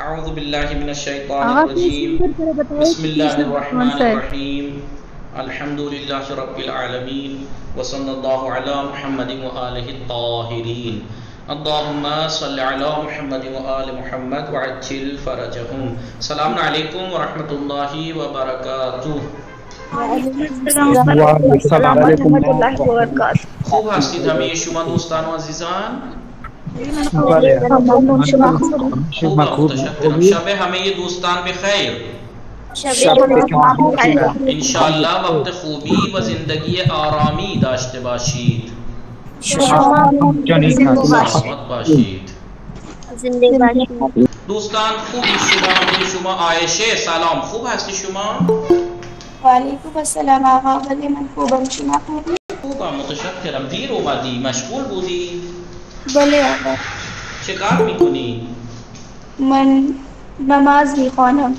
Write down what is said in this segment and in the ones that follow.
अऊज़ु बिल्लाहि मिनश शैतानिर आवाज नहीं रजीम। सुनकर जरा बताइए कि बिस्मिल्लाहिर तीसरा कौन सा रहमानिर है? रहीम। अल्हम्दुलिल्लाहि रब्बिल आलमीन व सल्लल्लाहु अला मुहम्मदिन व आलिहि ताहिरीन। अल्लाहुम्मा सल्लि अला मुहम्मदिन व आलि मुहम्मद व अज्जिल फरजहुम। सलाम अलैकुम व रहमतुल्लाहि व बरकातुहू। वालेकुम अस्सलाम वालेकुम वरहमतुल्लाहि वबरकातुहू। खूब हस्ती हमें शुमा दोस्तान व अज़ीज़ान। वाले ममनून शुमा खूबी शुमा खूबा खूब मुतशक्किरम होगी शब हमें ये दोस्तान बखैर। शबे शब खुदा शुमा खैर। इंशाअल्लाह वक्त खूबी व ज़िंदगी आरामी दाश्त बाशीद। शुमा जनी जिंदो बाशी सलामत बाशीद। जिंदे बाशी। दोस्तान खूबी शुमा हमें शुमा आयशे सलाम खूब हस्ती शुमा। वालेकुम अस्सलाम आगा वली मन खूबम शुमा खूबी खूबा मुतशक्किरम दीर ओमदी मशगूल बूदी। भले आगा शिकार मिकुनी मन नमाज भी खानम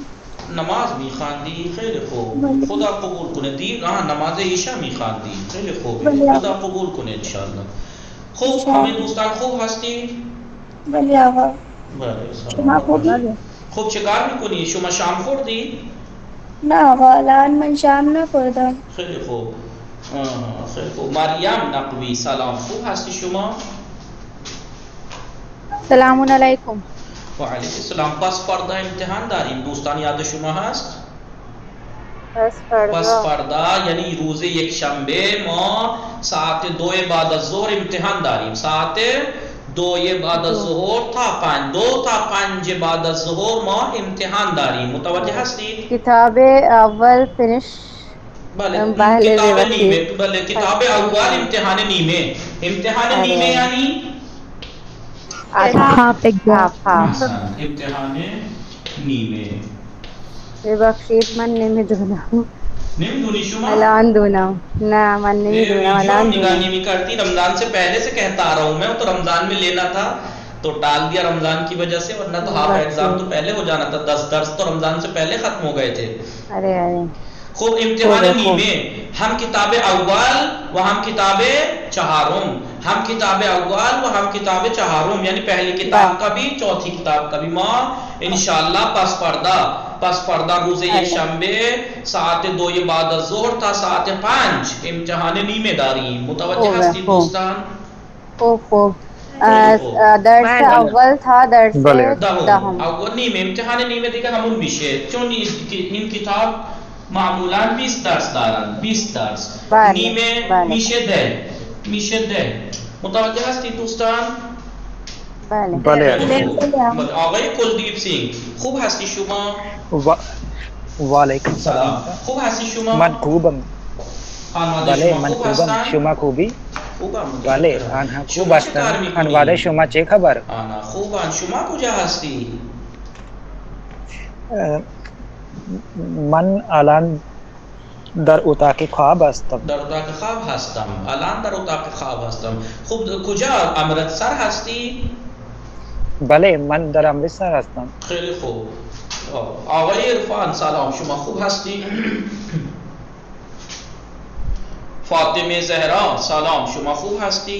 नमाज भी खानदी खैर खूब भले खुदा कबूल कुने दी हाँ नमाज ईशा भी खानदी खैर खूब भले खुदा आगा कबूल कुने इंशाअल्लाह। खूब हमें इंशाअल्लाह दोस्तान खूब हस्ती। भले आगा बड़े शुमा सलामत खूबी बाशी। खूब शिकार मिकुनी शुमा शाम खोर दी ना आगा लान मन शाम ना खुदा खैर खूब। खैर खूब मरियम नकवी सलाम खूब हस्ती शुमा। सलामुन अलैकुम। वालेकुम पस पर्दा इम्तिहान दारी दोस्तान याद शुमा हस्त। बस पस पर्दा पर्दा यानी रोज़ एक शंबे माँ सात दो बाद जोहर इम्तिहान दारी सात दो बाद दो जोहर था पाँच दो था पाँच बाद जोहर माँ इम्तिहान दारी मुतवज्जे दो हस्ती। किताब अव्वल फिनिश भले पहले किताब नीमे बेवकूफ भले किताब नीमे अव्वल इम्तिहान अरे नीमे अरे यानी अच्छा हाफ एग्जाम हाफ हाफ आसान इम्तिहान नीमे बेबख्शीत मन निमी दूना निम दुनी शुमा। अलान दूना ना मन ये निमी दूना वीडियो अलान दूना निगानी भी करती रमजान से पहले से कहता आ रहा हूँ मैं तो रमजान में लेना था तो टाल दिया रमजान की वजह से वरना तो हाफ एग्जाम तो बेबख्शीत पहले हो जाना था 10 दर्स तो रमजान से पहले खत्म हो गए थे। अरे अरे खूब खूब इम्तिहान है खूब नीमे हम किताब अव्वल व हम किताब चहारुम हम किताब अव्वल व हम किताब चहारुम यानी पहली वाह किताब का भी चौथी किताब का भी माँ इंशाअल्लाह पस पर्दा रोज़े एक अरे शंबे सात दो बाद जोहर था सात पाँच इम्तिहान नीमेदारी मुतवज्जे खूब है हस्ती खूब दोस्तान। खूब खूब खैर खूब दर्स वाले अव्वल था दर्स भले दहुम दहम अव्वल नीमे इम्तिहान नीमे दिखा हम विषय चुन इन किताब मामूलान 20 दर्स दारान 20 दर्स बाले नीमे बाले मीशे दे मुतवज्जे हस्ती दोस्तान। बाले भले खैर भले खूब बस आगे कुलदीप सिंह खूब हस्ती शुमा। वा, वालेकुम सलाम सलाम खूब हस्ती शुमा। मन खूबम खानवादे वाले शुमा मन खूब खूबम हस्तान शुमा खूबी खूबा वाले मुतशक्किरम आन हाँ खूब शुमा हस्तान शिकार खान मिकुनी वाले शुमा चे खबर आना खूबान शुमा कुजा हस्ती। अ, मन आलान दर उता के ख्वाब हस्तम दरुता के ख्वाब हस्तम अलान दरुता के ख्वाब हस्तम खूब कुजा अमृतसर हस्ती। भले मन दर अमृतसर हस्तम खैर खूब आवाज़ इरफान सलाम शुमा खूब हस्ती। फातिमे जहरा सलाम शुमा खूब हस्ती।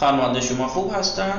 खानवादे शुमा खूब हस्तान।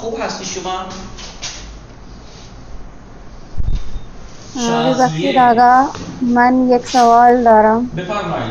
खूब हस्ती शुमा। शाजिए बेबख्शीत आगा मन एक सवाल दारम बेफरमाई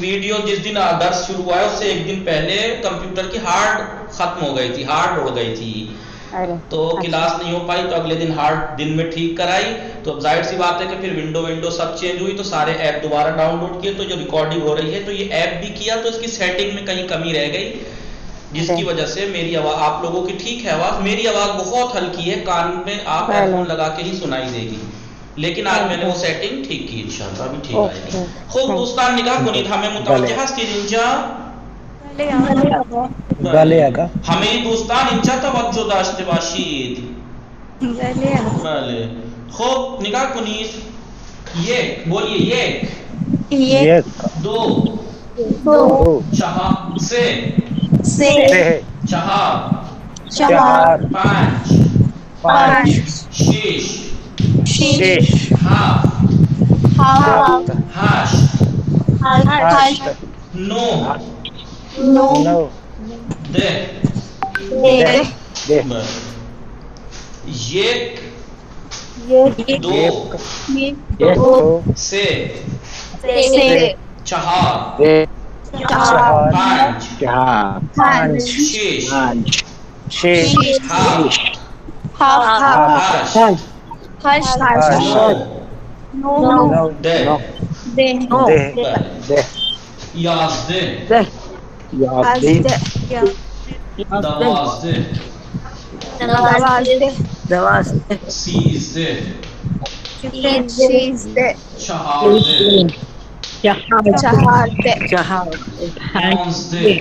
वीडियो जिस दिन दर्स शुरू हुआ है उससे एक दिन पहले कंप्यूटर की हार्ड खत्म हो गई थी हार्ड उड़ गई थी अरे तो अच्छा क्लास नहीं हो पाई तो अगले दिन हार्ड दिन में ठीक कराई तो अब जाहिर सी बात है कि फिर विंडो सब चेंज हुई तो सारे ऐप दोबारा डाउनलोड किए तो जो रिकॉर्डिंग हो रही है तो ये ऐप भी किया तो इसकी सेटिंग में कहीं कमी रह गई अरे जिसकी वजह से मेरी आवाज़ आप लोगों की ठीक है आवाज़ मेरी आवाज़ बहुत हल्की है कान में आप पहले एयरफोन लगा के ही सुनाई देगी लेकिन आज मैंने ओके वो सेटिंग ठीक की इंशाल्लाह अभी ठीक आएगी। ओके खूब थैंक दोस्तान निगाह कुनीत हमें भले मुतवज्जे हस्ती इंजा भले आगा भले भले आगा हमें दोस्तान इंजा तवज्जो दाश्ते बाशीद भले आगा भले खूब निगाह कुनीत ये बोलिए ये एक दो दो चार से छः चार चार पाँच पाँच शीश छः हाफ सात आठ नौ नौ दे दस एक दो एक दो से छः चार चार पाँच पाँच शीश छः हाश नौ दे दे याज़दे दवाज़दे सीज़दे चहारदे पौंज़दे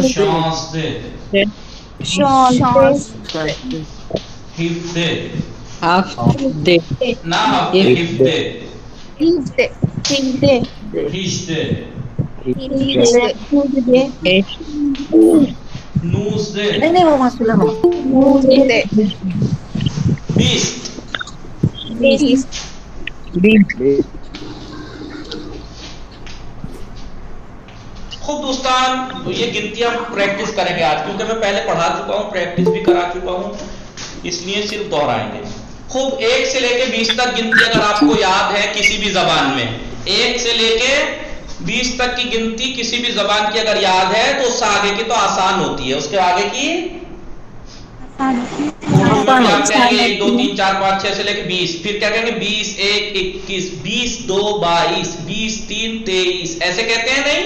शांज़दे हिफ्दे ना हिफ्दे हिजदे नूज़दे बीस्ट खूब दोस्तान, ये गिनतियां प्रैक्टिस करेंगे आज, क्योंकि मैं पहले पढ़ा चुका हूँ, प्रैक्टिस भी करा चुका हूँ, इसलिए सिर्फ दोहराएंगे। खूब 1 से लेके 20 तक गिनती अगर आपको याद है किसी भी जबान में, 1 से लेके 20 तक की गिनती किसी भी जबान की अगर याद है तो उससे आगे की तो आसान होती है, उसके आगे की आप कहेंगे 1 2 3 4 5 6 से लेके 20, फिर क्या कहेंगे 20 1 21 20 2 22 20 3 23, ऐसे कहते हैं नहीं?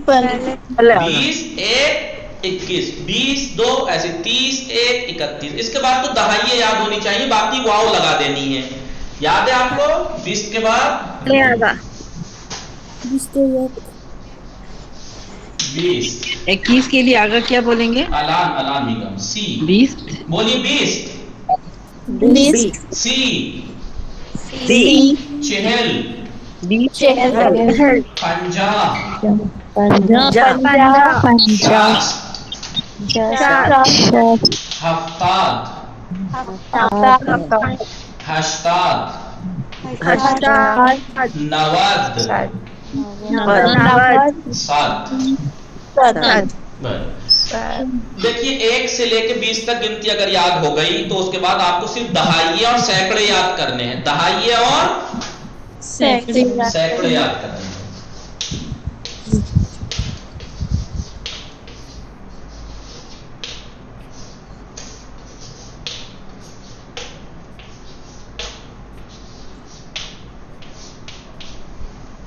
20 1 21 20 2 ऐसे 30 1 31। इसके बाद तो दहाइयां याद होनी चाहिए, बाकी वाव लगा देनी है। याद है आपको? 20 के बाद 20 21 के लिए आगे क्या बोलेंगे? अलान निगम सी 20 बोलिए 20 सी चहल 50 हफ्ताद 80 90 देखिए 1 से लेके 20 तक गिनती अगर याद हो गई तो उसके बाद आपको सिर्फ दहाइये और सैकड़े याद करने हैं, दहाइये और सैकड़े याद करने हैं।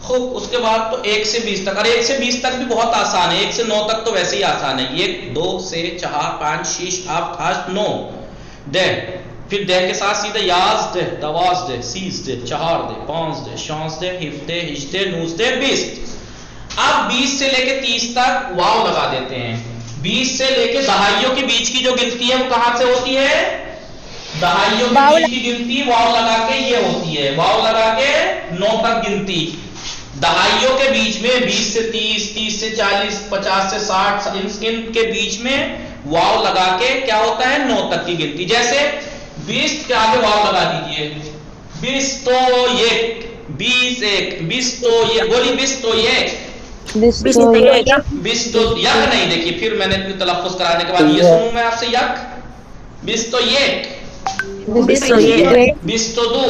खूब, उसके बाद तो 1 से 20 तक, और 1 से 20 तक भी बहुत आसान है, 1 से 9 तक तो वैसे ही आसान है। 1 2 से 4 5 6 7 9 दे, फिर दे के साथ सीधे याज़दे दवाज़दे सीज़दे चहारदे पाँज़दे शांज़दे हिफ्दे हिजदे नूज़दे 20। अब 20 से लेके 30 तक वाव लगा देते हैं। 20 से लेके दहाइयों के बीच की जो गिनती है वो कहां से होती है? दहाइयों के बीच की गिनती वाव लगा के ये होती है, वाव लगा के 9 तक गिनती। दहाइयों के बीच में 20 से 30 30 से 40 50 से 60 इन के बीच में वाव लगा के क्या होता है? 9 तक की गिनती। जैसे 20 के आगे वाव लगा दीजिए, 20 तो ये 20 1 20 तो ये बोली 20 तो ये 20 तो यक नहीं, देखिए फिर मैंने तलफ़्फ़ुज़ कराने के बाद ये सुनूं मैं आपसे यक 20 तो ये 20 तो 2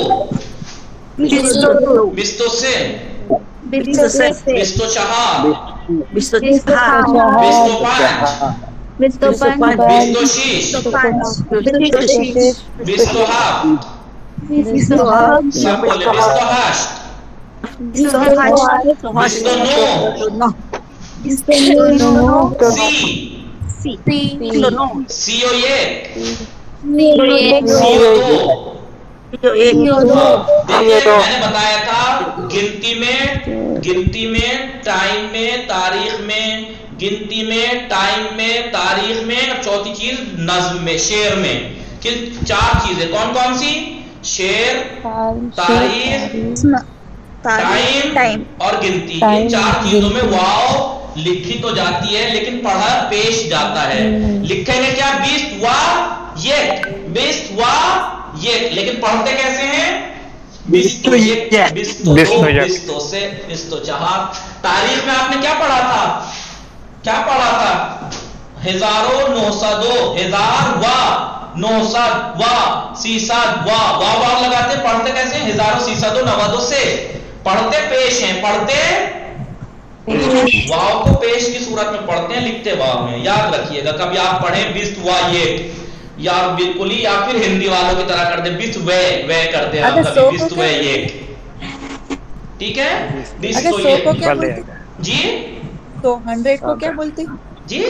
20 तो से 20 तो 4 20 तो 5 20 तो 6 20 तो हाफ सब बोले 20 तो 8 20 तो 9 सी ओ ये देखिए मैंने बताया था गिनती में टाइम में तारीख में, गिनती में टाइम में तारीख में, और चौथी चीज नज्म में शेर में, कि 4 चीजें कौन कौन सी? शेर, तारीख, टाइम और गिनती। इन चार चीजों में वाव लिखी तो जाती है लेकिन पढ़ा पेश जाता है। लिखेंगे क्या? बिस्त वा येक, बिस्त वा येक, लेकिन पढ़ते कैसे हैं? बिस्तो येक, बिस्तो दो, बिस्तो से, बिस्तो चार। तारीख में आपने क्या पढ़ा था? क्या पढ़ा था? हजारों, 902, हजार वा, 900 वा, 600 वा, वाव लगाते। पढ़ते कैसे? हजारों, 600, 92 से। पढ़ते पेश हैं, पढ़ते वाव को पेश की सूरत में पढ़ते हैं, लिखते वाव में। याद रखिएगा, कभी आप पढ़े बिस्त वा ये, या बिल्कुल ही, या फिर हिंदी वालों की तरह करते बिस्त वे करते हैं आप कभी, बिस्त वे ये, ठीक है? बिस्त तो ये जी। तो 100 को क्या बोलते हैं जी?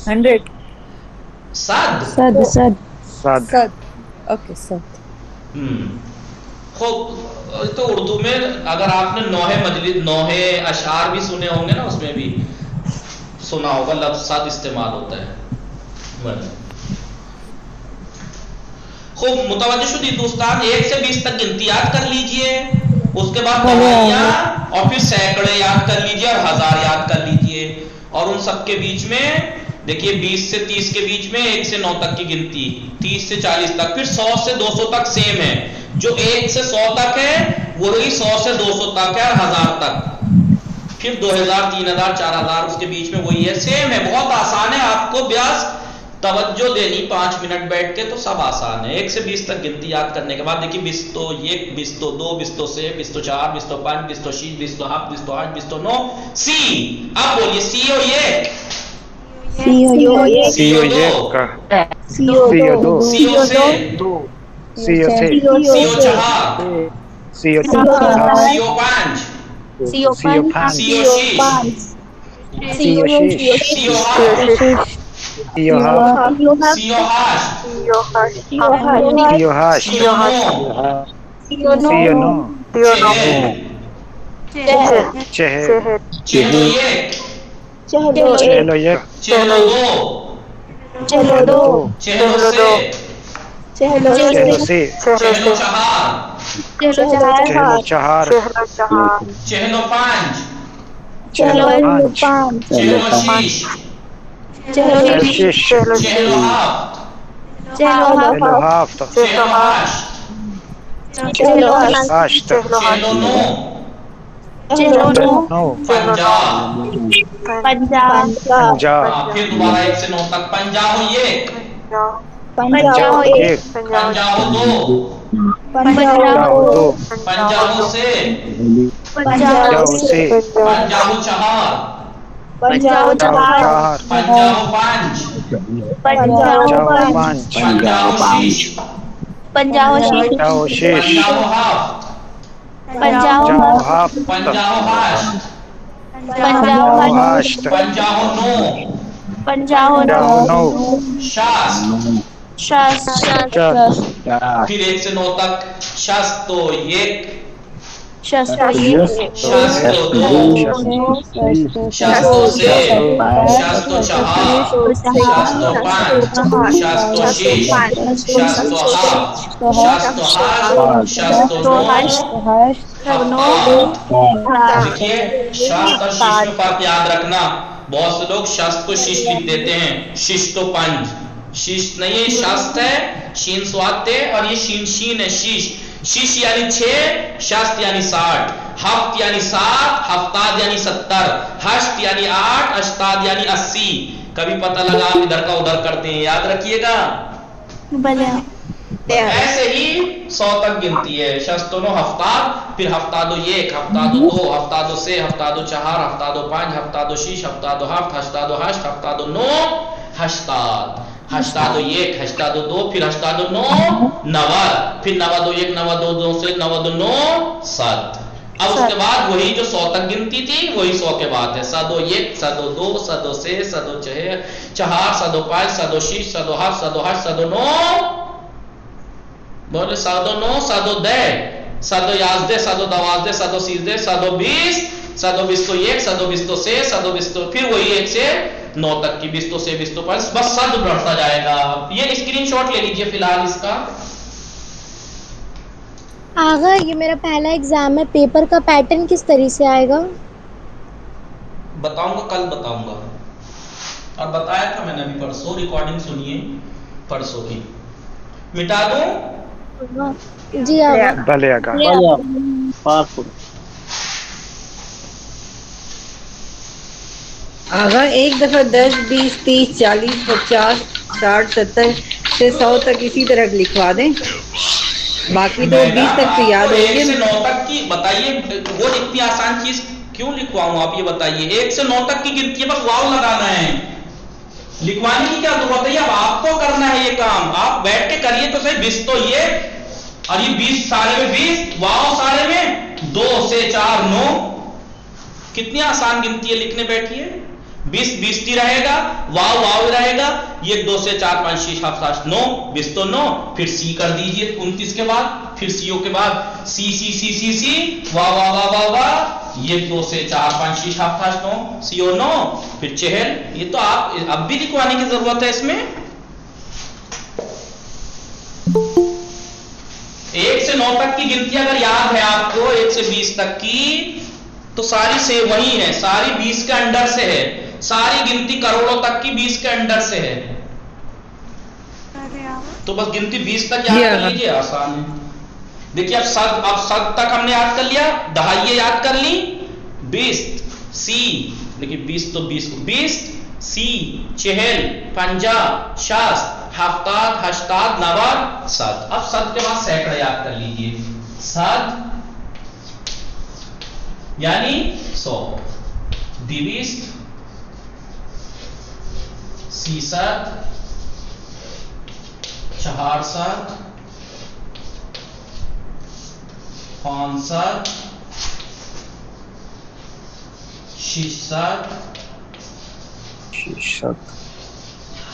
100 सद। ओके सद। खूब। तो उर्दू में अगर आपने नौहे मजलिस, नौहे अशार भी सुने होंगे ना, उसमें भी सुना होगा लफ्ज सद इस्तेमाल होता है। खूब मुतवज्जो शुदी दोस्तान, 1 से 20 तक गिनती याद कर लीजिए, उसके बाद दहाइयां और फिर सैकड़े याद कर लीजिए और हजार याद कर लीजिए। और उन सब के बीच में देखिए 20 से 30 के बीच में 1 से 9 तक की गिनती, 30 से 40 तक, फिर 100 से 200 तक सेम है। जो 1 से 100 तक है वही 100 से 200 तक है और 1000 तक, फिर 2000, 3000, 4000 उसके बीच में वही है, सेम है। बहुत आसान है, आपको ब्यास तवज्जो देनी 5 मिनट बैठ के तो सब आसान है। 1 से 20 तक गिनती याद करने के बाद देखिए बिस्तो 1, बिस्तो 2, बिस्तो से, बिस्तो 4, बिस्तो 5, बिस्तो 6, बिस्तो 7, बिस्तो 8, बिस्तो 9, सी। अब बोलिए सी ओ ये, सीओ ये सीओ दो सीओ से, सीओ चार, सीओ सीओ 5, सीओ सीओ 6, सीओ सीओ 8, सीओ सीओ 8, सीओ नो चेलो ये, चलो ये चेलो दो, चेलो से, चेलो चार, चार चेलो 5, चलो चेलो 6, शीश चेलो हाफ, चलो हाफ चेलो 8, चेलो 9, नो पंजाब। पंजाब फिर दोबारा 1 से 9 तक। पंजाब ये, पंजाब एक पंजाब 2, पंजाब दो पंजाब से, पंजाब से पंजाब 4, पंजाब चार पंजाब 5, पंजाब पाँच पंजाब 6, पंजाब शीश पंजाब हाफ, पंजाब हाफ पंजाब हाश, हाश्त पंजाब 9, पंजाब नौ शास, शस फिर 1 से 9 तक। शस्तो 1, शस्तो 2, शस्तो से, शस्तो 4, शस्तो 5, शस्तो 6, शस्तो 7, शस्तो 9, देखिए शस्त और शीश में फर्क याद रखना। बहुत से लोग शस्त को शीश लिख देते हैं, शीश तो 5, शीश नहीं है, शस्त है, शीन स्वाद है, और ये शीन शीन है, शीश। शीश यानी 6, शस्त यानी 60, हफ्त यानी 7, हफ्ताद यानी 70, हश्त यानी 8, अश्ताद यानी 80। कभी पता लगा आप इधर का उधर करते हैं, याद रखिएगा। ऐसे ही 100 तक गिनती है। शस्तों हफ्ताद, फिर हफ्तादो 1, हफ्तादो 2, हफ्तादो से, हफ्तादो 4, हफ्तादो 5, हफ्तादो 6, हफ्तादो हफ्त, हफ्तादो हश्त, हफ्तादो 9, हश्ताद, हश्तादो 1, हश्तादो 2, फिर हश्तादो 9, नवद, फिर नवदो 1, नवदो 2 से नवदो 9 सद। अब उसके बाद वही जो 100 तक गिनती थी वही 100 के बाद है। सदो 1, सदो 2, सदो से, सदो 4, सदो 5, सदो 6, सदो हफ्त, सदो हश्त, सदो 9, बोले सदो 9, सदो 10, सदो 11, सदो 12, सदो 13, सदो 20, सदो 20 तो 1, सदो 20 तो से, सदो 20 तो फिर वही 1 से 9 तक की 20 तो से 20 तो 5, बस सद बढ़ता जाएगा। ये स्क्रीनशॉट ले लीजिए फिलहाल इसका। आगा ये मेरा पहला एग्जाम है, पेपर का पैटर्न किस तरह से आएगा? बताऊंगा, कल बताऊंगा। और बताया था मैंने अभी परसों, रिकॉर्डिंग सुनिए परसों की। मिटा दूं? जी आगा। भले आगा। आगा एक दफा 10, 20, 30, 40, 50, 60, 70 से 100 तक इसी तरह लिखवा दें, बाकी तो 20 तक तो याद होंगे। 1 होंगे। से 9 तक की बताइए, वो इतनी आसान चीज क्यों लिखवाऊं, आप ये बताइए। 1 से 9 तक की गिनती है, बस वाव लगाना है, लिखवाने की क्या जरूरत है। अब आपको करना है ये काम, आप बैठ के करिए तो सही। 20 तो ये, और ये 20 सारे में 20, वाव सारे में 2 से 4 9। कितनी आसान गिनती है, लिखने बैठिए। 20 20 टी रहेगा, वाव वाव रहेगा, ये 2 से 4 5 6 7 8 9, 20 तो 9, फिर सी कर दीजिए 29 के बाद, फिर सीओ के बाद सी सी सी सी सी, वाह वाह वाह वाह वाह, ये 2 से 4 5 6 7 8 9, सीओ 9, फिर चहल। ये तो आप अब भी लिखवाने की जरूरत है इसमें। 1 से 9 तक की गिनती अगर याद है आपको, 1 से 20 तक की, तो सारी से वही है, सारी 20 के अंडर से है, सारी गिनती करोड़ों तक की 20 के अंडर से है। तो बस गिनती 20 तक याद कर लीजिए, आसान है। देखिए अब सद तक हमने याद कर लिया, दहाइये याद कर ली, 20 सी, देखिए 20 तो 20 सी, चहल, पंजा, शास्त, हफ्ताद, हश्ताद, नवाद, सद। अब सद के बाद सैकड़े याद कर लीजिए, सद यानी 100, द्विस्त, सीसद, चहारसद, पांसद, शीसद,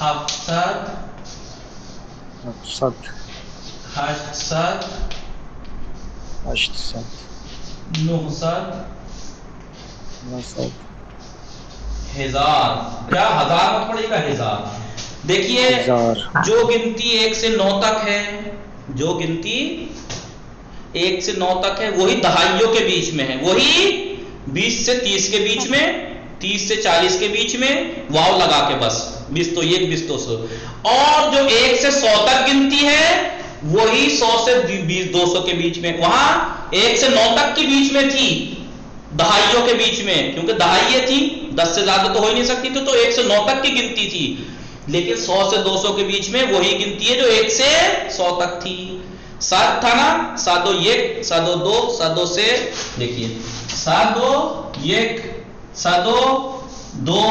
हफ्सद, हष्टसद, नौसद, हजार। क्या हजार मत पड़ेगा, हजार। देखिए जो गिनती 1 से 9 तक है, जो गिनती 1 से 9 तक है, वही दहाइयों के बीच में है, वही 20 से 30 के बीच में, 30 से 40 के बीच में, वाव लगा के बस 20 तो 1 20 तो 100। और जो 1 से 100 तक गिनती है, वही 100 से 20 200 के बीच में, वहां 1 से 9 तक के बीच में थी, दहाइयों के बीच में, क्योंकि दहाइये थी, 10 से ज्यादा तो हो ही नहीं सकती थी, तो 1 से 9 तक की गिनती थी। लेकिन 100 से 200 के बीच में वही गिनती है जो 1 से 100 तक थी। सात था ना, सादो 1, सादो 2, सादो से, देखिए सादो 1, सादो 2,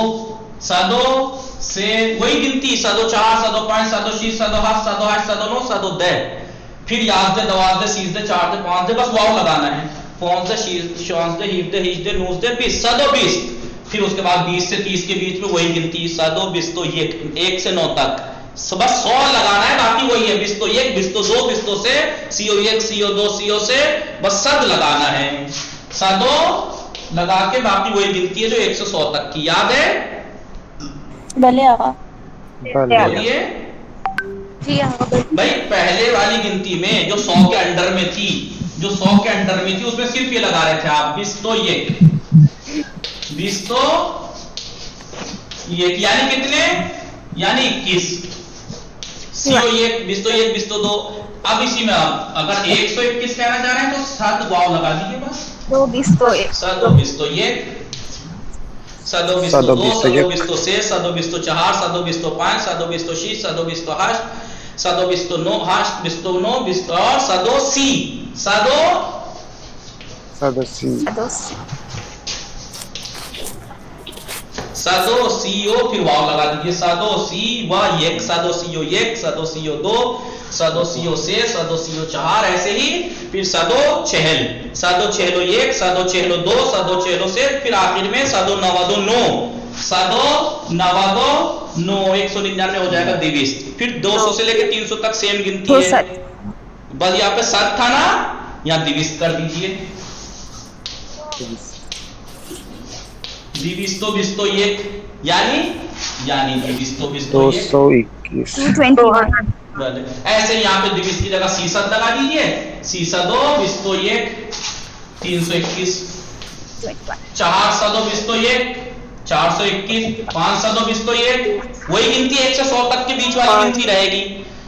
सादो से, वही गिनती, सादो 4, सादो 5, सादो 6, सादो 7, सादो 8, सादो 9, सादो 10, फिर याद दे, दवाज दे, सीज दे, 4 दे, 5 दे, बस वाव लगाना है। 5 दे, शांस दे, हीफ दे, हीज दे, नूस दे, 20, सादो 20। फिर उसके बाद 20 से 30 के बीच में वही गिनती, सादो 20 तो 1 से 9 तक, बस 100 लगाना है, बाकी वही है, 20 तो 1, 20 तो 2, 20 तो से, सीओ 1, सीओ 2, सीओ से, बस सद लगाना है, सादो लगा के बाकी वही गिनती है जो 1 से 100 तक की। याद है? भले आगा। बोलिए जी आगा। भाई पहले वाली गिनती में जो 100 के अंडर में थी, जो 100 के अंडर में थी, उसमें सिर्फ ये लगा रहे थे आप, 20 तो 1, 20 तो 1, यानी कितने, यानी 21, सीओ 1, 20 तो 1, 20 तो 2। अब इसी में आप अगर 121 कहना चाह रहे हैं तो 7 वाव लगा दीजिए बस, 2 20 तो 1, सादो 20 तो 1, सादो 20 तो 2, सादो 20 तो 6, सादो 20 तो 4, सादो 20 तो 5, सादो 20 तो 6, सादो 20 तो 8, सादो 20 तो 9, 8 20 तो 9, 20 तो, और सादो सी, सादो सादो सीओ, फिर वाव लगा दीजिए, सादो सी व 1, सादो सीओ 1, सादो सीओ 2, सादो सीओ से, सादो सीओ 4, ऐसे ही फिर सादो चहल, सादो चहलो 1, सादो चहलो 2, सादो चहलो से, फिर आखिर में सादो नवादो 9, सादो नवादो 9, 199 हो जाएगा द्विस्त। फिर 200 से लेकर 300 तक सेम गिनती है, बस यहाँ पे सद था ना, यहाँ द्विस्त कर दीजिए, द्विस्त तो 20 तो 1, यानी द्विस्त तो 20 तो 221, 221। ऐसे यहाँ पे द्विस्त की जगह सीसद लगा दीजिए, 302 बिस्तो 1 321, 402 बिस्तो 1 421, 502 बिस्तो 1 वही गिनती 1 से 100 तक के बीच वाली गिनती रहेगी।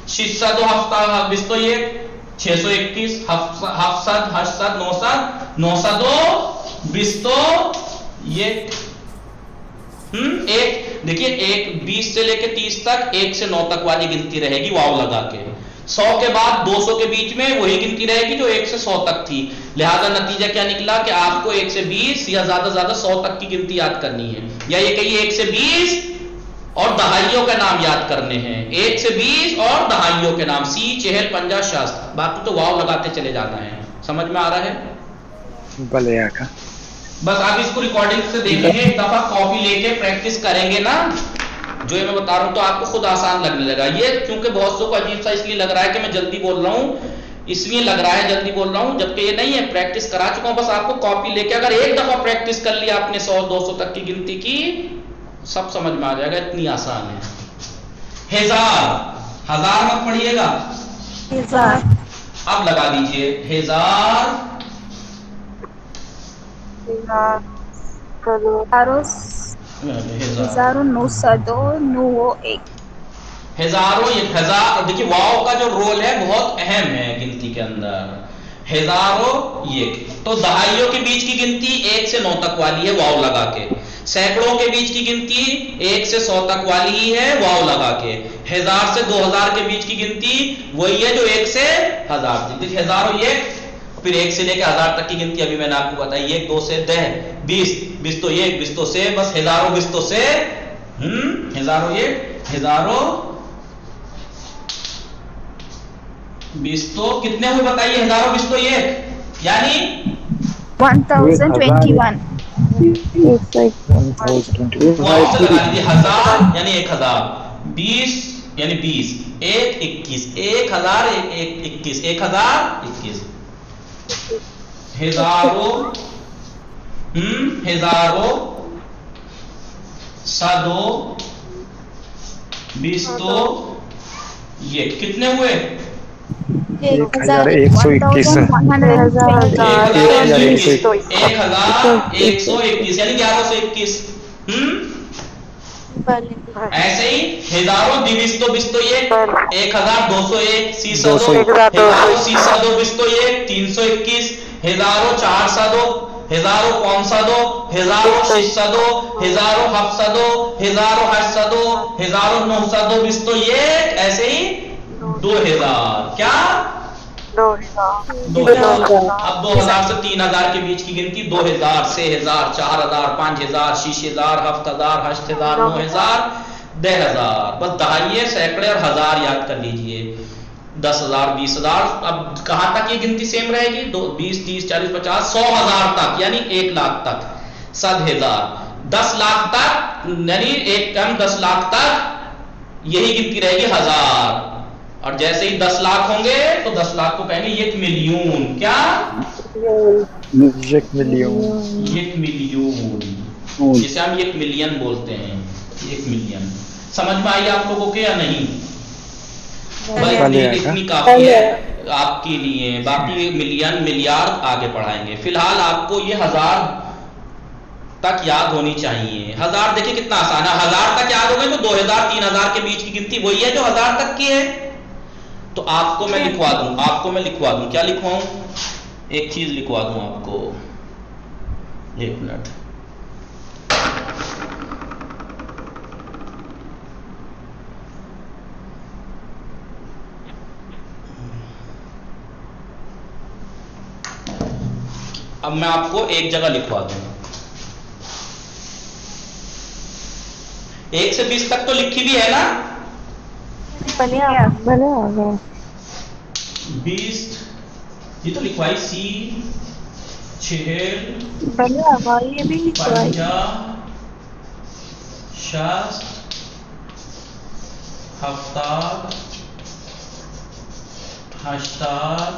602 हफ्ता बिस्तो 1 621, हफ्सद हशसद नौसद 902 बिस्तो 1 एक। देखिए 20 से लेके 30 तक 1 से 9 तक वाली गिनती रहेगी वाव लगा के। 100 के बाद 200 के बीच में वही गिनती रहेगी जो 1 से 100 तक थी। लिहाजा नतीजा क्या निकला कि आपको 1 से 20 या ज्यादा ज्यादा 100 तक की गिनती याद करनी है, या ये कहिए 1 से 20 और दहाइयों के नाम याद करने हैं। 1 से 20 और दहाइयों के नाम, सी चहल पंजा शास्त्र, बाकी तो वाव लगाते चले जाना है। समझ में आ रहा है? भले आका। बस आप इसको रिकॉर्डिंग से देखेंगे, एक दफा कॉपी लेके प्रैक्टिस करेंगे ना, जो ये मैं बता रहा हूं तो आपको खुद आसान लगने लगा। ये क्योंकि बहुत सौ को अजीब सा इसलिए लग रहा है कि मैं जल्दी बोल रहा हूं, इसलिए लग रहा है जल्दी बोल रहा हूं, जबकि ये नहीं है, प्रैक्टिस करा चुका हूं। बस आपको कॉपी लेके अगर एक दफा प्रैक्टिस कर लिया आपने 100-200 तक की गिनती की, सब समझ में आ जाएगा, इतनी आसान है। हजार मत पढ़िएगा, अब लगा दीजिए हजार हजारों। ये हजार, देखिए वाव का जो रोल है बहुत अहम है गिनती के अंदर। हजारों ये तो दहाइयों के बीच की गिनती 1 से 9 तक वाली है वाव लगा के। सैकड़ों के बीच की गिनती 1 से 100 तक वाली ही है वाव लगा के। 1000 से 2000 के बीच की गिनती वही है जो 1 से 1000 थी। देखिए हजारों ये, फिर 1 से लेकर 1000 तक की गिनती अभी मैंने आपको बताई, 1 2 से 10 20 बिस्तो 1 बिस्तो से, बस हजारों बिस्तो से हजारों ये हजारों बिस्तो कितने हुए बताइए? हजारों बिस्तो ये यानी 1021। 1000 यानी 1000, 20 यानी 20, 1 21, 1000 21, 1021 हजारों हजारों सदों बिस्तो ये कितने हुए? 1121 1121 यानी 1121। ऐसे ही हजारों दिविस्तो बिस्तो ये 1201, सीसदो बिस्तो ये 321, हजारों 400, हजारों 500, हजारों 600, हजारों 700, हजारों 800, हजारों 900 बिस्तो ये ऐसे ही 2000। क्या 2000। अब 2000 से 3000 के बीच की गिनती 2000, 6000, 4000, 5000, 6000, 7000, 8000, 9000, 10000। बस दहाइये, सैकड़े और हजार याद कर लीजिए। 10,000, 20,000। अब कहां तक ये गिनती सेम रहेगी? 20, 30, 40, 50, 100,000 तक यानी 1 लाख तक, 100,000। 10 लाख तक यानी 1 कम 10 लाख तक यही गिनती रहेगी हजार। और जैसे ही 10 लाख होंगे तो 10 लाख को कहेंगे 1 मिलियन। क्या? 1 मिलियन। 1 मिलियन, जिसे हम 1 मिलियन बोलते हैं। 1 मिलियन समझ में आई आप लोगों के या नहीं? इतनी काफी है आपके लिए, बाकी मिलियन मिलियार्ड आगे पढ़ाएंगे। फिलहाल आपको ये 1000 तक याद होनी चाहिए। 1000 देखिए कितना आसान है। 1000 तक याद हो गए तो 2000, 3000 के बीच की गिनती वही है जो 1000 तक की है। तो आपको मैं लिखवा दूं, क्या लिखवाऊं? एक चीज लिखवा दूं आपको, 1 मिनट। अब मैं आपको एक जगह लिखवा दूं। 1 से 20 तक तो लिखी भी है ना? भले आ गया। 20 ये तो लिखवाई, सी 6 ये भी लिखवाई। 50 60 70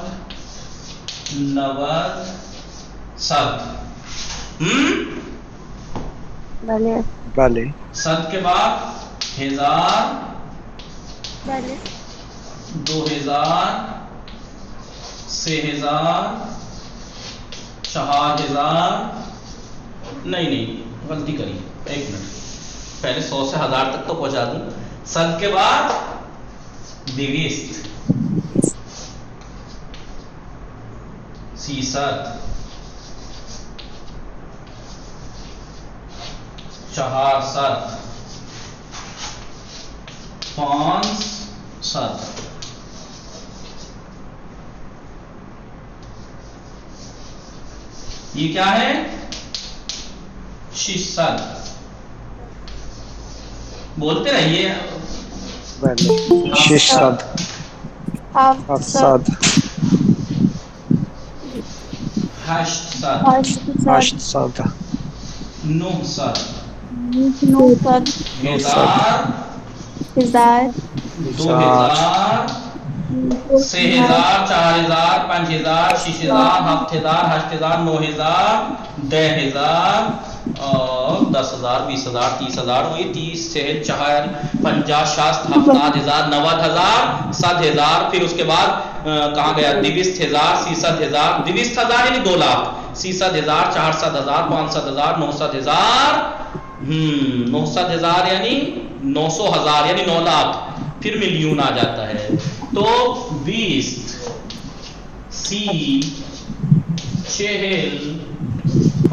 90 भले। सद के बाद 1000, 2000, 6000 4000 नहीं गलती करी, एक मिनट, पहले 100 से 1000 तक तो पहुंचा दूं, सद के बाद 200 सीसद 400 500 ये क्या है 600 बोलते रहिए 600 700 800 800 900 900 1000 1000 2000 6000 4000 5000 6000 7000 8000 9000 10000 और 10000 20000 30000 वही 30 से 4 50 60 70000 90000 7000 फिर उसके बाद कहाँ गया 20000 60000 20000 यानी 2 लाख 60000 400,000 500,000 900,000 900,000 यानी 900,000 यानी 9 लाख फिर मिलियन आ जाता है। तो 20 सी 40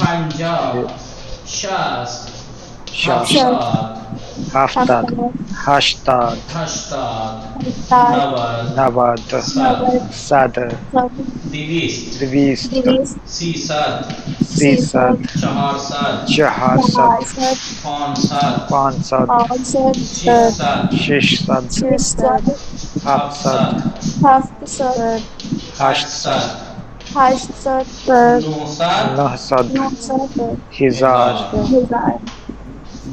50 60 70 70 80 90 100 200 60 400 500 600 700 800 900 1000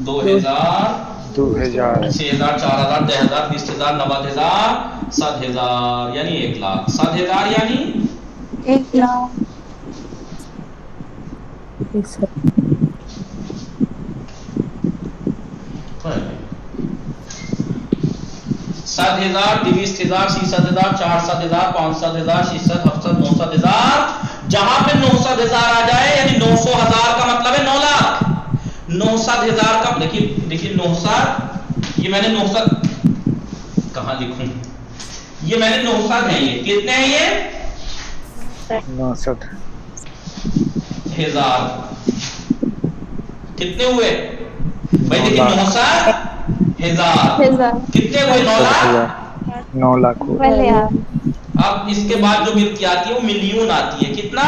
2000 6000 4000 10000 20000 90,000 7,000 यानी 1 लाख 7,000 यानी 1 लाख 7,000 20,000 60,000 4,000 5,000 6,000 9,000 जहां पे 9,000 आ जाए यानी 900,000 का मतलब है 9 लाख 9,000 का देखिए 9,000 ये मैंने 9,000 कहां लिखूं ये मैंने 9,000 है ये कितने हैं ये 900 हजार कितने हुए भाई देखिए 9,000 कितने हुए 9 लाख 9 लाख अब इसके बाद जो गिनती आती है वो मिलियन आती है कितना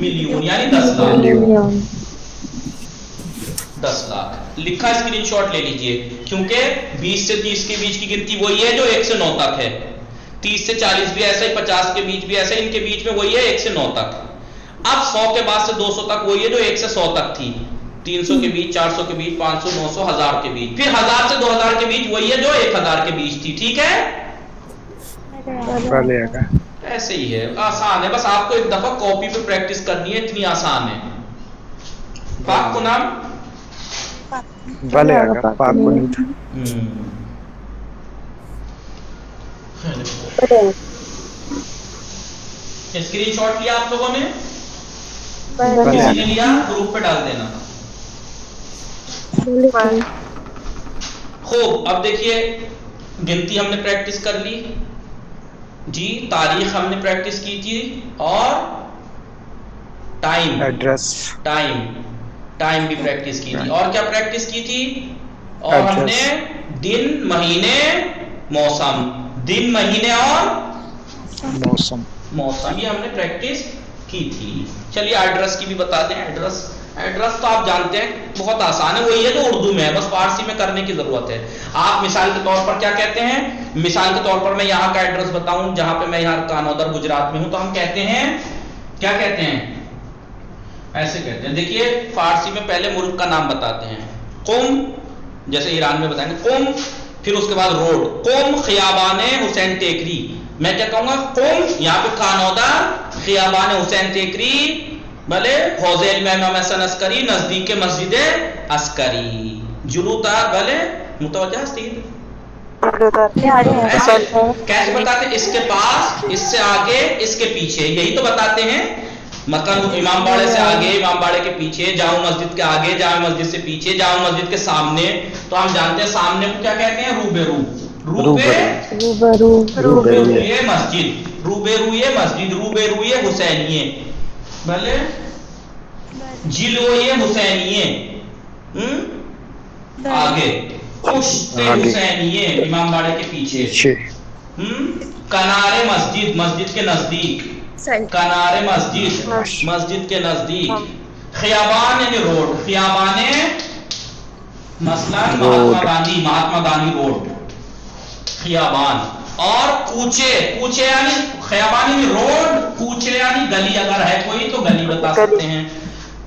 मिलियन यानी 10 लाख 10 लाख लिखा स्क्रीनशॉट ले लीजिए क्योंकि 20 से 30 के बीच की गिनती वही है जो 1 से 9 तक है 30 से 40 भी ऐसा ही 50 के बीच भी ऐसा ही इनके बीच में वही है 1 से 9 तक अब 100 के बाद से 200 तक वही है जो 1 से 100 तक थी 300 के बीच 400 के बीच 500 900 1000 के बीच फिर 1000 से 2000 के बीच वही है जो 1000 के बीच थी ठीक है ऐसे ही है आसान है बस आपको एक दफा कॉपी पे प्रैक्टिस करनी है इतनी आसान है पाक को नाम स्क्रीनशॉट लिया आप लोगों ने किसी ने लिया ग्रुप पे डाल देना खूब अब देखिए गिनती हमने प्रैक्टिस कर ली जी तारीख हमने प्रैक्टिस की थी और टाइम एड्रेस टाइम भी प्रैक्टिस की थी और क्या प्रैक्टिस की थी और हमने दिन महीने मौसम दिन महीने और मौसम ये हमने प्रैक्टिस की थी। चलिए एड्रेस की भी बता दें एड्रेस तो आप जानते हैं बहुत आसान है वही है जो उर्दू में है बस फारसी में करने की जरूरत है। आप मिसाल के तौर पर क्या कहते हैं मिसाल के तौर पर मैं यहाँ का एड्रेस बताऊं जहां पे मैं यहाँ कानोदर गुजरात में हूं तो हम कहते हैं क्या कहते हैं ऐसे कहते हैं देखिए फारसी में पहले मुल्क का नाम बताते हैं कुम जैसे ईरान में बताएंगे कुम फिर उसके बाद रोड कुम खियाबाने हुसैन टेकरी मैं क्या कहूंगा कुम यहाँ पे कानोदर खियाबाने हुसैन टेकरी भले हौजेल में इमाम हसन अस्करी नजदीक के मस्जिद अस्करी जुलूता भले मुतवज्जा ऐसे कैसे बताते हैं? इसके पास, इससे आगे, इसके पीछे, यही तो बताते हैं। मतलब इमाम बाड़े से आगे, इमाम बाड़े के पीछे, जामा मस्जिद के आगे, जामा मस्जिद से पीछे, जामा मस्जिद के सामने। तो हम जानते हैं सामने को क्या कहते हैं? रूबेरू। रूबेरू ये मस्जिद, रूबेरू ये मस्जिद, रूबेरू ये हुसैनिये, भले जिलो ये हुसैनिये, आगे पुश्ते हुसैनिये इमाम बाड़े के पीछे, कनारे मस्जिद, मस्जिद के नजदीक, कनारे मस्जिद, मस्जिद के नजदीक, खियाबान यानी रोड, खियाबाने मसलन महात्मा गांधी रोड, खियाबान। और कूचे, कूचे यानी खियाबान यानी रोड, कूचे यानी गली अगर है कोई तो गली बता सकते हैं।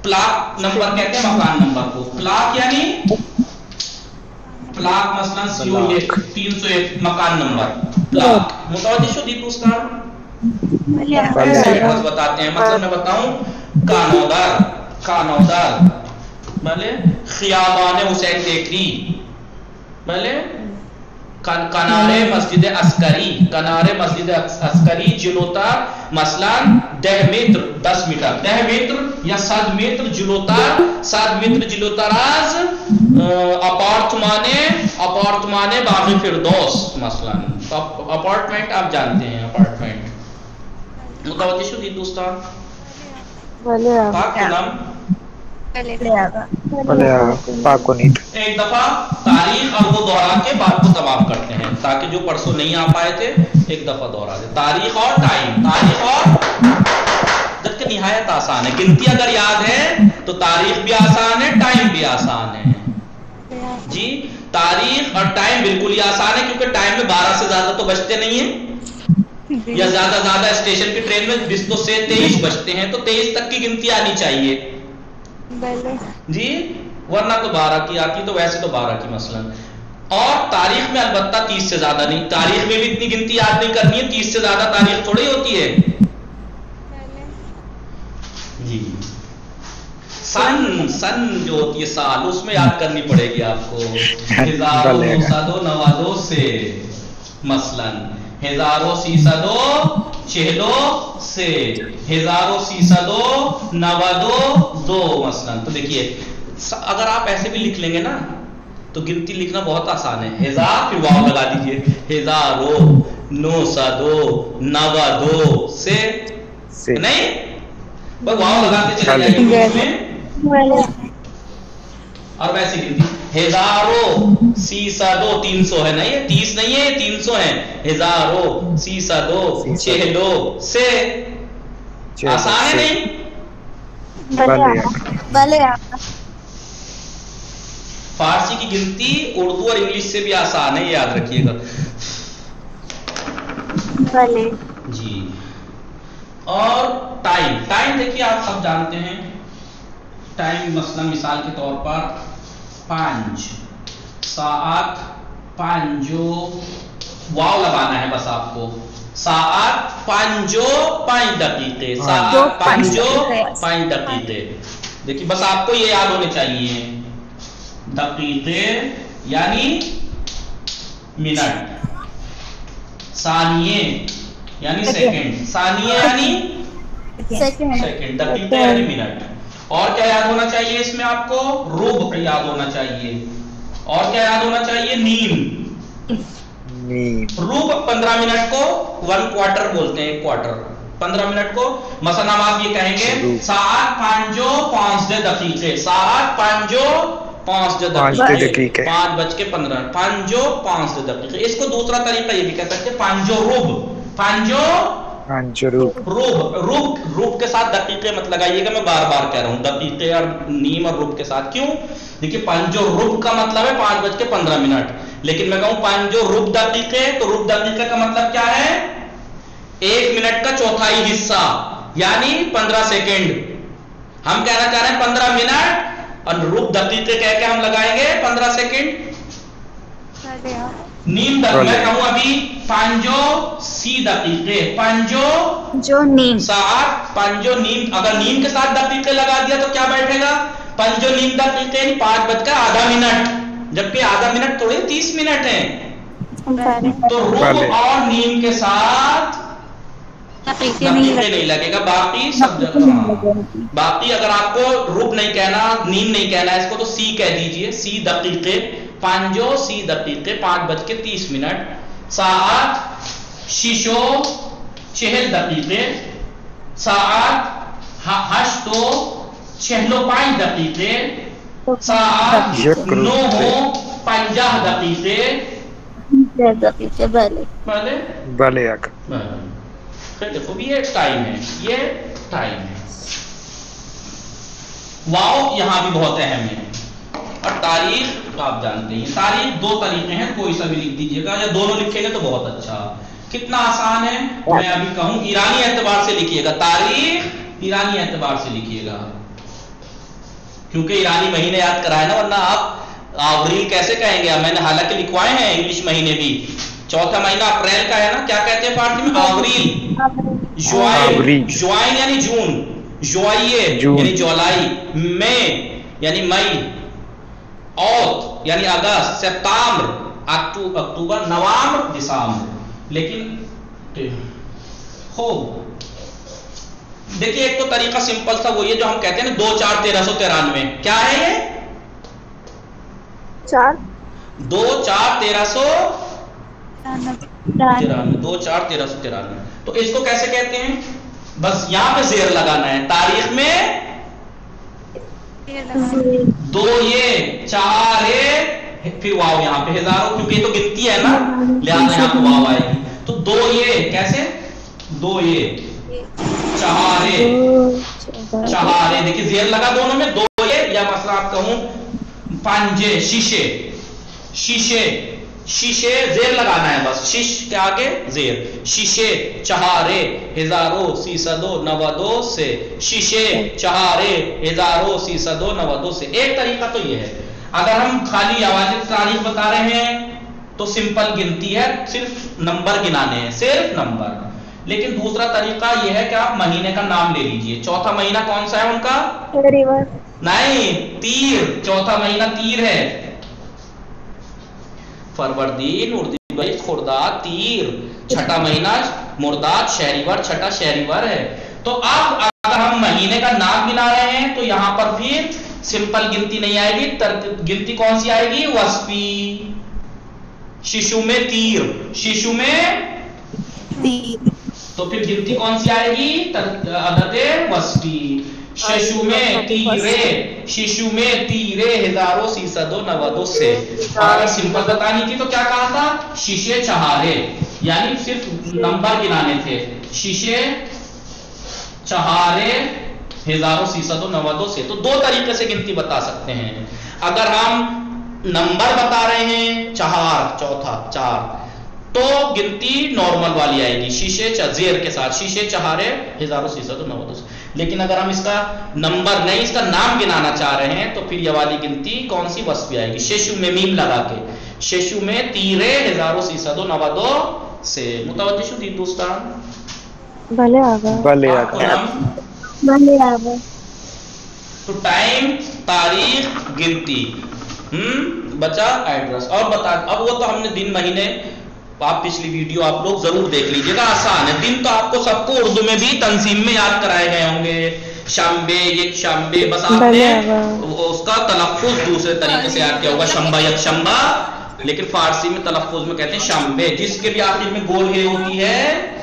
प्लाक नंबर कहते हैं मकान नंबर को। प्लाक यानी प्लाक मसलन CO 301 मकान नंबर प्लाक। मुतवज्जिह दीप उस्ताद बताते हैं। मतलब मैं बताऊं कानौदर, कानौदर भले खियाबान हुसैन देखरी, भले कनारे मस्जिद अस्करी, कनारे मस्जिद अस्करी जिलोता मसलन 10 मीटर 10 मीटर 10 मीटर या 7 मीटर जिलोता 7 मीटर जिलोताराज अपार्टमाने बागी फिरदौस मसलन। तो अपार्टमेंट आप जानते हैं, अपार्टमेंट। मुतवज्जिह दीद दोस्तान पाक के नाम एक दफा तारीख और वो दोहरा के बात को तमाम करते हैं ताकि जो परसों नहीं आ पाए थे एक दफा दोहरा दे। तारीख और टाइम, तारीख और जबकि निहायत आसान है। गिनती अगर याद है तो तारीख भी आसान है, टाइम भी आसान है जी। तारीख और टाइम बिल्कुल ही आसान है क्योंकि टाइम में 12 से ज्यादा तो बचते नहीं है, या ज्यादा स्टेशन की ट्रेन में 20 से 23 बचते हैं, तो 23 तक की गिनती आनी चाहिए जी, वरना तो 12 की आती, तो वैसे तो 12 की मसलन। और तारीख में अलबत्ता 30 से ज्यादा नहीं, तारीख में भी इतनी गिनती याद नहीं करनी है, 30 से ज्यादा तारीख थोड़ी होती है जी। सन, सन जो होती है साल, उसमें याद करनी पड़ेगी आपको। हजारों नौसदो नवादो से मसलन, हजारों सीसदो चेहलो से, हजारों सीसदो नवादो दो मसलन। तो देखिए अगर आप ऐसे भी लिख लेंगे ना तो गिनती लिखना बहुत आसान है। हजार फिर वाव लगा दीजिए, हजारों नौसदो नवादो से नहीं, बस वाव लगाते चले जाइए और वैसे गिनती हजारों सीसदो 300 है, नहीं है 30 नहीं है, 300 है। हजारों सीसदो चेहलो से, आसान है नहीं? फारसी की गिनती उर्दू और इंग्लिश से भी आसान है, याद रखिएगा जी। और टाइम, टाइम देखिए आप सब जानते हैं टाइम, मसलन मिसाल के तौर पर 5 सात, पांजो, वाव लगाना है बस आपको, सात पांजो 5 दकीके, सात पांजो 5 दकीके। देखिए बस आपको ये याद होने चाहिए, दकीके यानी मिनट, सानिये यानी सेकंड, सानिये यानी सेकंड, दकीके यानी मिनट। और क्या याद होना चाहिए इसमें आपको? रुब याद होना चाहिए। और क्या याद होना चाहिए? नीम। रुब 15 मिनट को 1 क्वार्टर बोलते हैं, 1 क्वार्टर 15 मिनट को। मसलन आप ये कहेंगे सात पांजो 5 दकीके, सात पांजो 5 दकीके, 5:15, पांजो 5 दकीके। इसको दूसरा तरीका ये भी कह सकते हैं पांजो रुब, पांजो रूब के साथ दकीके मत लगाइएगा, मैं बार बार कह रहा हूं, दकीके और नीम और रूब के साथ। क्यों? देखिए पंजो रूब का मतलब है 5:15, लेकिन मैं कहूं पंजो रूब दकीके, तो रूब दकीके का मतलब क्या है? 1 मिनट का चौथाई हिस्सा, यानी 15 सेकेंड। हम कहना चाह रहे हैं 15 मिनट और रूब दकीके कह के हम लगाएंगे 15 सेकेंड। नीम मैं कहूं अभी पांजो सी दकीके, पांजो जो नीम, सात पांजो नीम। अगर नीम के साथ दकीके लगा दिया तो क्या बैठेगा? पंजो नीम दकीके 5:08, जबकि आधा मिनट थोड़े 30 मिनट है। तो रुब और नीम के साथ दकीके नहीं लगेगा, बाकी सब जगह। बाकी अगर आपको रुब नहीं कहना, नीम नहीं कहना इसको, तो सी कह दीजिए। सी दकीके, पांजो सी दकीके 5:30। सात शीशो 40 दकीके। सात हश्तो 45 दकीके। सात 9:50 दकीके। भले देखो ये टाइम है, ये टाइम है। वाव यहाँ भी बहुत अहम है। और तारीख आप जानते हैं, तारीख 2 तरीके हैं, कोई सा भी लिख दीजिएगा, या दोनों लिखेंगे तो बहुत अच्छा। कितना आसान है, मैं अभी कहूं ईरानी एतबार से लिखिएगा, तारीख ईरानी एतबार से लिखिएगा, क्योंकि ईरानी महीने याद कराए ना, वरना आप अप्रैल कैसे कहेंगे। मैंने हालांकि लिखवाए हैं इंग्लिश महीने भी। चौथा महीना अप्रैल का है ना, क्या कहते हैं फारसी में? अप्रैल। जुआइन यानी जून, जुआइये यानी जुलाई, मई यानी मई, औत यानी अगस्त, सितंबर, अक्टूबर, नवंबर, दिसंबर। लेकिन खूब देखिए, एक तो तरीका सिंपल सा वो ये जो हम कहते हैं ना 2 4 1393, क्या है ये? 2 4 1393। तो इसको कैसे कहते हैं? बस यहां पे जेर लगाना है। तारीख में 2 ये 4 ये फिर वाव यहाँ पे हजारों, क्योंकि ये तो गिनती है ना, लिहाजा यहाँ पे वाव आएगी। तो 2 ये कैसे? 2 ये चहारे, देखिए जेर लगा दोनों में, 2 ये, या मसला आप कहूं पंजे, शीशे, शीशे, शीशे जेर लगाना है बस, शीश के आगे जेर। शीशे चहारे हजारों सीसदों नवदों से, शीशे चहारे हजारों सीसदों नवदों से। एक तरीका तो ये है। अगर हम खाली आवाज तारीख बता रहे हैं तो सिंपल गिनती है, सिर्फ नंबर गिनाने हैं, सिर्फ नंबर। लेकिन दूसरा तरीका यह है कि आप महीने का नाम ले लीजिए। चौथा महीना कौन सा है उनका? नहीं, तीर। चौथा महीना तीर है। फरवरदीन, उर्दीबई, खुर्दाद, तीर। छठा महीना मुर्दाद, शहरीवर, छठा शहरीवर है। तो अब अगर हम महीने का नाम गिना रहे हैं तो यहां पर फिर सिंपल गिनती नहीं आएगी, गिनती कौन सी आएगी? वस्पी। शिशु में तीर, शिशु में तीर, तो फिर गिनती कौन सी आएगी? अददे वस्पी। शिशु में तीरे, शिशु में तीरे हजारों सीसदों नवदों से। और अगर सिंपल बतानी थी तो क्या कहा था? शीशे चहारे, यानी सिर्फ नंबर गिनाने थे। शीशे चहारे हजारों सीसदों नवदों से। तो 2 तरीके से गिनती बता सकते हैं। अगर हम नंबर बता रहे हैं, चहार, चौथा 4, तो गिनती नॉर्मल वाली आएगी, शीशे जेर के साथ, शीशे चहारे हजारों सीसदों नवदों से। लेकिन अगर हम इसका नंबर नहीं, इसका नाम गिनाना चाह रहे हैं तो फिर ये वाली गिनती कौन सी? वस्पी आएगी। शेषु में मीम लगा के, शेषु में तीरे हजारों सीसदों नवदों से। मुतवज्जिह दी दोस्तान? भले आ गए। तो टाइम, तारीख, गिनती, बचा एड्रेस। और बता, अब वो तो हमने दिन महीने, आप पिछली वीडियो आप लोग जरूर देख लीजिएगा, आसान है। दिन तो आपको सबको उर्दू में भी तंजीम में याद कराए गए होंगे। शंबे, यक शंबे, बस आपने उसका तलफ्फुज दूसरे तरीके से याद किया होगा, शंबा यक शंबा, लेकिन फारसी में तलफ्फुज में कहते हैं शंबे, जिसके भी आखिर में गोल हे होती है,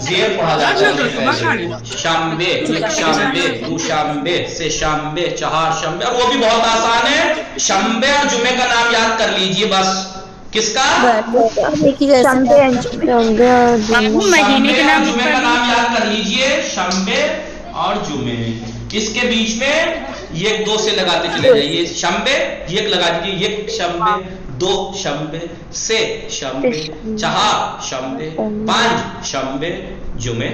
जेर पढ़ा जाता है। शंबे, यक शंबे, दो शंबे, से शंबे, चार शंबे। और वो भी बहुत आसान है, शंबे और जुमे का नाम याद कर लीजिए बस। किसका? महीने के नाम, जुमे का नाम याद कर लीजिए, शंबे और जुमे। इसके बीच में ये 2 से लगाते चले जाइए। शंबे ये लगा दीजिए, ये शंबे, 2 शंबे, से शंबे, 4 शंबे, 5 शंबे, जुमे।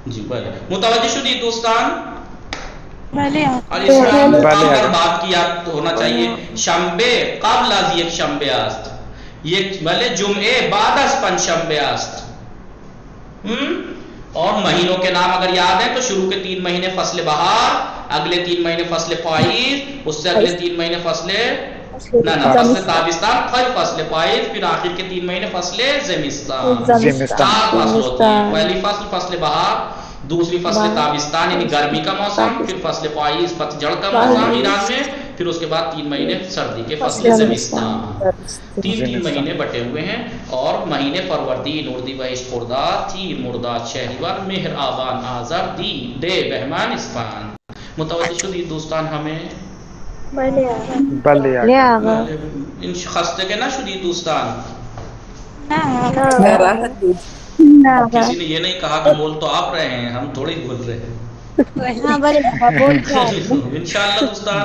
जी बड़े मुतवज्जिह दी दोस्तान। और इसमें बात की आप होना चाहिए, शंबे कब लाजी एक शंबे आस्त, ये भले जुमे बादस पंचशंबे आस्त। और महीनों के नाम अगर याद है तो शुरू के 3 महीने फसल बहार, अगले 3 महीने फसले पाइज, उससे अगले 3 महीने फसले फसले ताबिस्तान, फिर फसले पाइज, फिर आखिर के 3 महीने फसले ज़मिस्तान। 4 फसल होती है। पहली फसल फसले बहार, दूसरी फसल ताबिस्तान यानी गर्मी का मौसम, फिर फसल पाइज पतझड़ का मौसम ईरान में, फिर उसके बाद 3 महीने सर्दी के फसल ज़मिस्तान। 3 महीने बटे हुए हैं और महीने फरवरदीन, उर्दी बहिश खुर्दाद, तीर मुर्दाद, शहरीवार, मेहर, आबान, आज़र, दी, दे, बहमान, इस्फान। मुतवज्जो शुदीद दोस्तान हमें इन खस्ते के ना शुदीद दोस्तान किसी ने ये नहीं कहा कि बोल तो आप रहे हैं, हम थोड़ी बोल रहे हैं। इंशाअल्लाह दोस्तान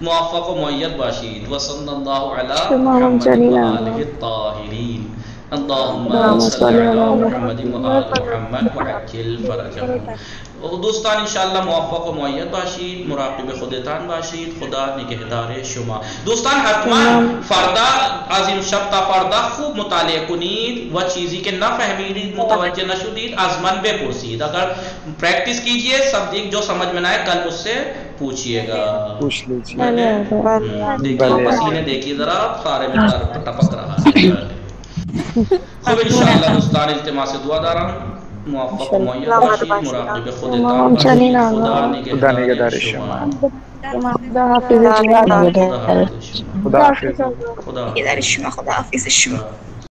मुवफ़्फ़क़ व मुय्यद बाशीद व सल्लल्लाहु अला मुहम्मद व आलिहि ताहिरीन। अल्लाहुम्मा सल्लि अला मुहम्मद व आलि मुहम्मद व अज्जिल फरजहम। दोस्तान इंशाअल्लाह मुवफ़्फ़क़ व मुय्यद बाशीद, मुराक़िब खुदातान बाशीद, खुदा निगहदार शुमा। दोस्तान हतमन फ़र्दा अज़ीम शब्ता फ़र्दा खूब मुताले कुनीद व चीज़ी के न फहमीद मुतवज्जे न शुदीद अज़मन बेपुरसीद। अगर प्रैक्टिस कीजिए सब जो समझ में ना आए कल मुझसे पूछिएगा, पूछ लीजिए। देखिए पसीने देखिए जरा, सारे में टपक रहा है। खूब इंशाअल्लाह दोस्तान इल्तिमा से दुआ दारा मुवफ़्फ़क़ व मुय्यद बाशीद, मुराक़िब खुदातान बाशीद, खुदा निगहदार शुमा। खुदा हाफ़िज़।